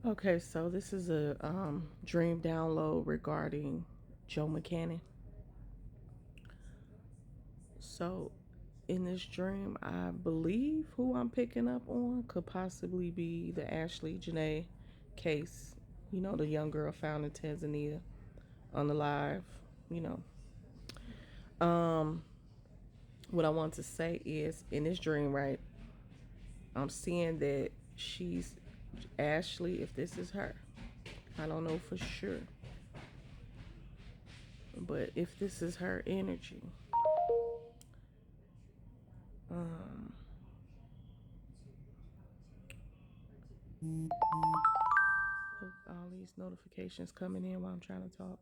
Okay, so this is a dream download regarding Joe McCannon. So, in this dream, I believe who I'm picking up on could possibly be the Ashley Janae case. You know, the young girl found in Tanzania on the live. You know, um, what I want to say is in this dream, right? I'm seeing that she's Ashley. If this is her, I don't know for sure, but if this is her energy, um, all these notifications coming in while I'm trying to talk.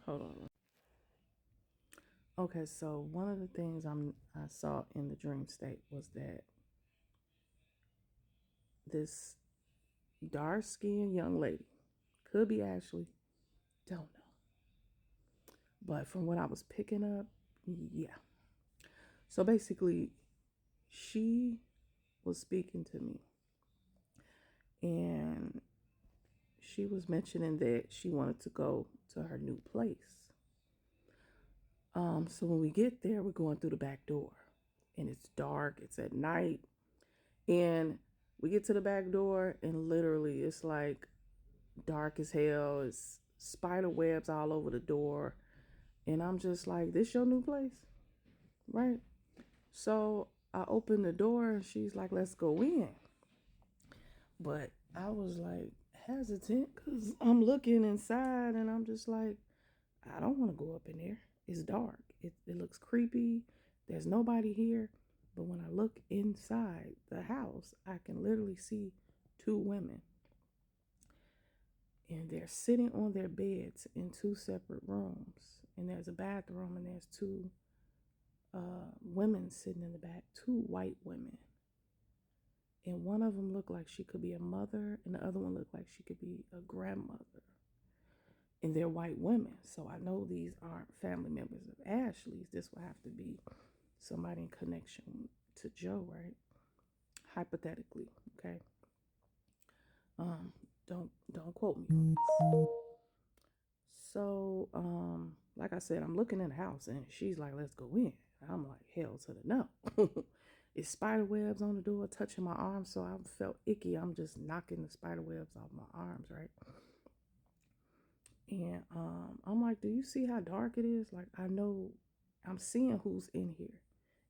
Hold on. Okay, so one of the things I saw in the dream state was that this dark skinned young lady, could be Ashley, don't know. But from what I was picking up, yeah. So basically, she was speaking to me and she was mentioning that she wanted to go to her new place. So when we get there, we're going through the back door and it's dark, it's at night, and we get to the back door and literally it's like dark as hell. It's spider webs all over the door. And I'm just like, this your new place? Right? So I opened the door and she's like, let's go in. But I was like hesitant because I'm looking inside and I'm just like, I don't want to go up in there. It's dark. It looks creepy. There's nobody here. But when I look inside the house, I can literally see two women. And they're sitting on their beds in two separate rooms. And there's a bathroom and there's two women sitting in the back, two white women. And one of them looked like she could be a mother, and the other one looked like she could be a grandmother. And they're white women. So I know these aren't family members of Ashley's. This will have to be somebody in connection to Joe, right? Hypothetically, okay? Um, don't quote me on this. So, like I said, I'm looking in the house and she's like, let's go in. I'm like, hell to the no. It's spider webs on the door touching my arm, so I felt icky. I'm just knocking the spider webs off my arms, right? And I'm like, do you see how dark it is? Like, I know I'm seeing who's in here.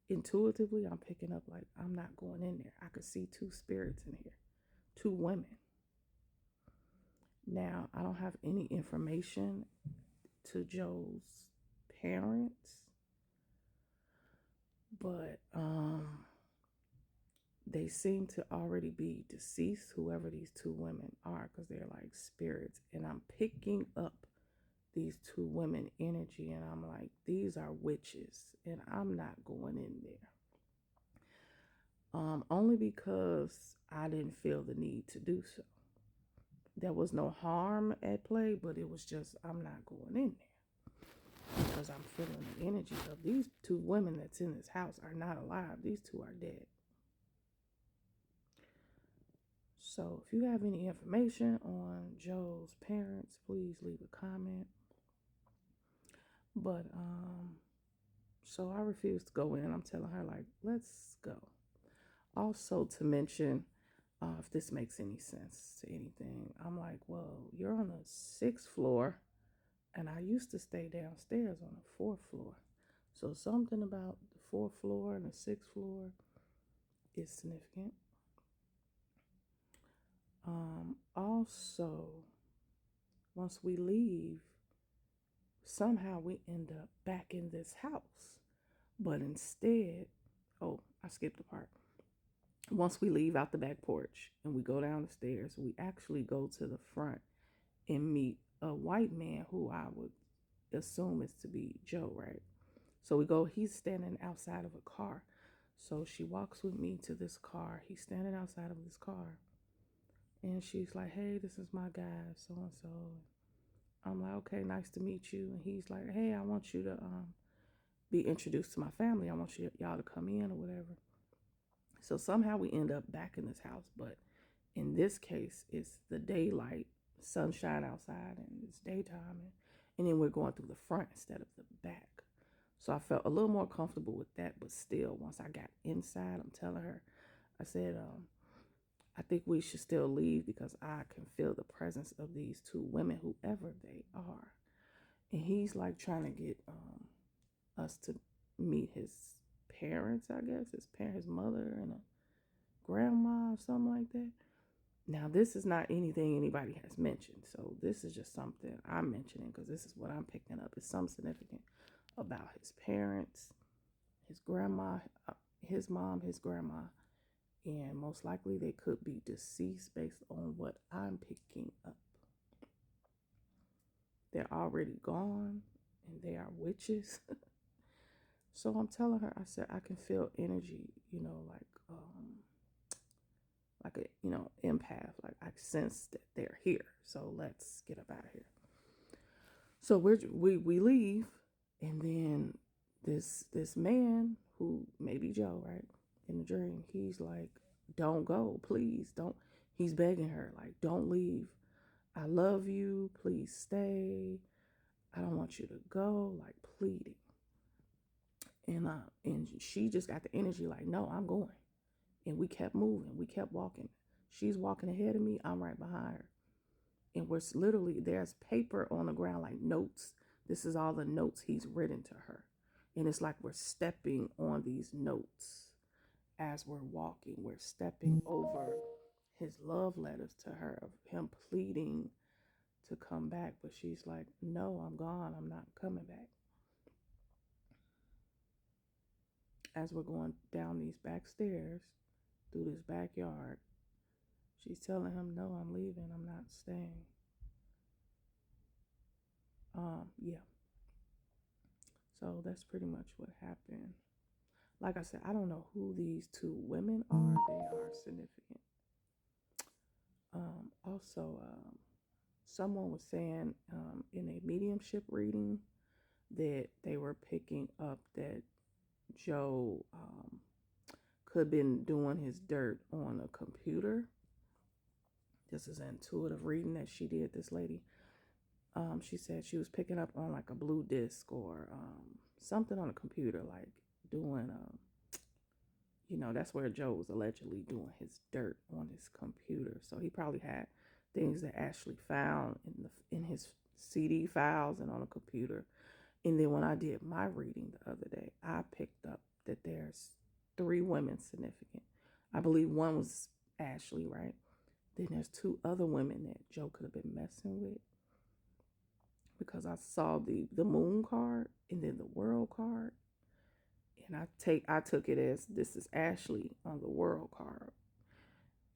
Intuitively, I'm picking up, like, I'm not going in there. I could see two spirits in here, two women. Now, I don't have any information to Joe's parents, but they seem to already be deceased, whoever these two women are, because they're like spirits. And I'm picking up these two women energy and I'm like, these are witches and I'm not going in there. Only because I didn't feel the need to do so. There was no harm at play, but it was just, I'm not going in there because I'm feeling the energy of these two women that's in this house are not alive. These two are dead. So if you have any information on Joe's parents, please leave a comment. But so I refuse to go in. I'm telling her, like, let's go. Also to mention, if this makes any sense to anything, I'm like, well, you're on the sixth floor and I used to stay downstairs on the fourth floor. So something about the fourth floor and the sixth floor is significant. Also, once we leave, somehow we end up back in this house. But instead, oh, I skipped a part. Once we leave out the back porch and we go down the stairs, we actually go to the front and meet a white man who I would assume is to be Joe, right? So we go, he's standing outside of a car. So she walks with me to this car. He's standing outside of this car. And she's like, hey, this is my guy, so and so. I'm like, okay, nice to meet you. And he's like, hey, I want you to be introduced to my family. I want y'all to come in or whatever. So somehow we end up back in this house, but in this case, it's the daylight, sunshine outside, and it's daytime, and then we're going through the front instead of the back. So I felt a little more comfortable with that, but still, once I got inside, I'm telling her, I said, I think we should still leave because I can feel the presence of these two women, whoever they are. And he's like trying to get us to meet his parents, I guess, his mother and a grandma or something like that. Now, this is not anything anybody has mentioned, so this is just something I'm mentioning because this is what I'm picking up. It's something significant about his parents, his grandma, his mom, his grandma, and most likely they could be deceased based on what I'm picking up. They're already gone, and they are witches. So I'm telling her, I said, I can feel energy, like a, empath. Like I sense that they're here. So let's get up out of here. So we leave, and then this man who may be Joe, right, in the dream, he's like, don't go, please don't. He's begging her, like, don't leave. I love you. Please stay. I don't want you to go, like pleading. And she just got the energy like, no, I'm going. And we kept moving. We kept walking. She's walking ahead of me. I'm right behind her. And we're literally, there's paper on the ground, like notes. This is all the notes he's written to her. And it's like we're stepping on these notes as we're walking. We're stepping over his love letters to her of him pleading to come back. But she's like, no, I'm gone. I'm not coming back. As we're going down these back stairs through this backyard, she's telling him, no, I'm leaving. I'm not staying. Yeah. So that's pretty much what happened. Like I said, I don't know who these two women are. They are significant. Also, someone was saying in a mediumship reading that they were picking up that Joe could have been doing his dirt on a computer. This is an intuitive reading that she did, this lady. She said she was picking up on like a blue disc or something on a computer, like doing, that's where Joe was allegedly doing his dirt on his computer. So he probably had things that Ashley found in his CD files and on a computer. And then when I did my reading the other day, I picked up that there's 3 women significant. I believe one was Ashley, right? Then there's 2 other women that Joe could have been messing with, because I saw the moon card and then the world card. And I took it as this is Ashley on the world card.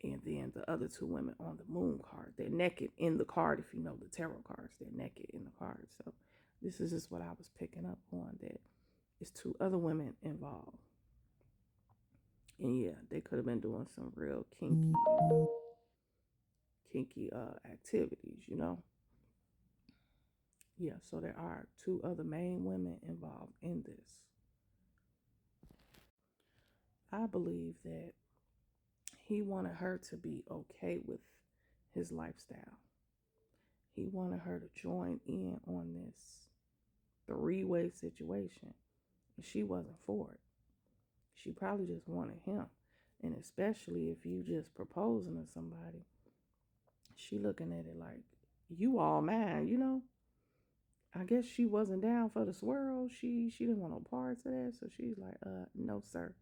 And then the other 2 women on the moon card. They're naked in the card. If you know the tarot cards, they're naked in the card. So this is just what I was picking up on, that it's 2 other women involved. And yeah, they could have been doing some real kinky activities, Yeah, so there are 2 other main women involved in this. I believe that he wanted her to be okay with his lifestyle. He wanted her to join in on this 3-way situation. And she wasn't for it. She probably just wanted him. And especially if you just proposing to somebody, she looking at it like, you all mine, I guess she wasn't down for the swirl. She didn't want no parts of that. So she's like, no, sir.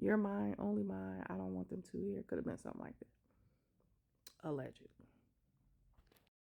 You're mine, only mine. I don't want them 2 here. Could have been something like that. Allegedly.